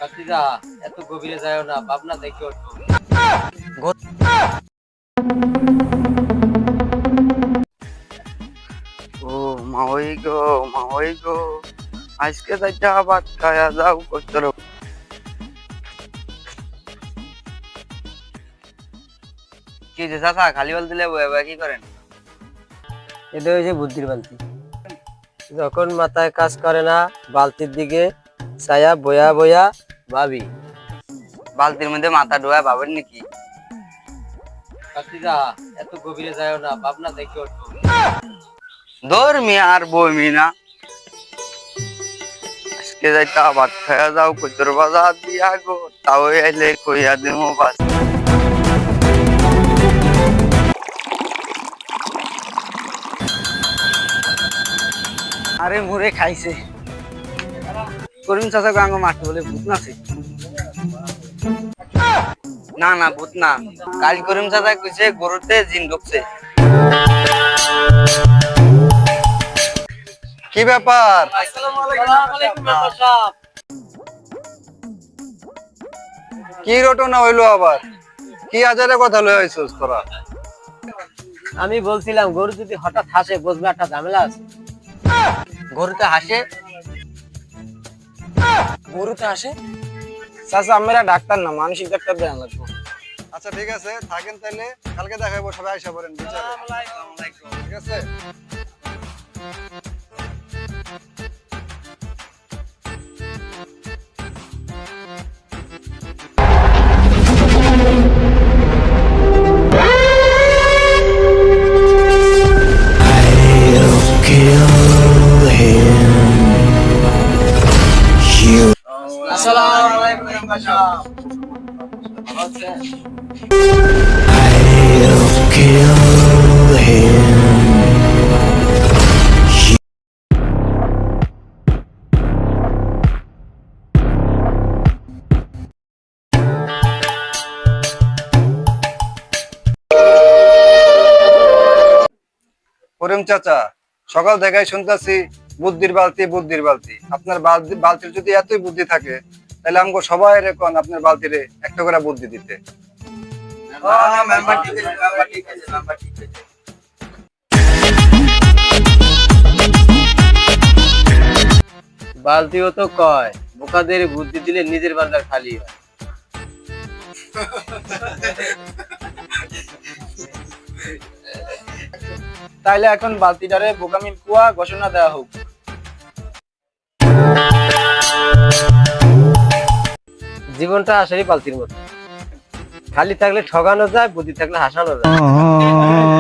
কাকিরা এত গভীরে যায় না, ভাবনা দেখে ওঠো। ও মাওই গো, মাওই গো, আজকে যাইটা ভাত খায়া যাও কইতর। কি যে চাচা খালি বল দিলে কি করেন? এটা ওই যে বুদ্ধির বালতি। যখন মাথায় কাজ করে না, বালতির দিকে ছায়া বয়া বয়া ভাবি। বালতির মধ্যে মাথা ডোয়া ভাবেন নাকি? কাকিরা এত গভীরে যায় না, ভাবনা দেখে ওঠো। ধর্মী আর বইমি না, আজকে যাইটা ভাত খায়া যাও কইতর বাজার দিয়া গো, তাও আইলে কইয়া দেবো বাস। আরে মুরে খাইছে করিম চাচা গাঙ্গ মারতে বলে ভূত নাছে। না না ভূত না, কাল করিম চাচা কইছে গরুতে জিন ঢুকছে। কি ব্যাপার? কি রটনা হইলো আবার? কি আজারে কথা লই আইছস তোরা? আমি বলছিলাম গরু যদি হঠাৎ হাসে বুঝবে একটা ঝামেলা আছে। গরুতে হাসে? গরুতে হাসে? চাচা আমরা ডাক্তার না, মানসিক ডাক্তার দেয়া লাগবে। আচ্ছা ঠিক আছে, থাকেন তাইলে, কালকে দেখাবো, সবাই আইসা পড়েন বিচারে। ঠিক আছে। আসসালামু আলাইকুম বাসা। ভালো আছেন? করিম চাচা, সকাল দেখাই শুনতেছি বুদ্ধির বালতি, বুদ্ধির বালতি। আপনার বালতির যদি এতই বুদ্ধি থাকে, তাহলে আমাকে সবাই রেখন আপনার বালতিরে একটা করে বুদ্ধি দিতে। বালতিও তো কয় বোকাদের বুদ্ধি দিলে নিজের বাজার খালি হয়। তাইলে এখন বালতিটারে বোকামির কুয়া ঘোষণা দেওয়া হোক। জীবনটা আসলেই বালতির মতো, খালি থাকলে ঠগানো যায়, বুদ্ধি থাকলে হাসানো যায়।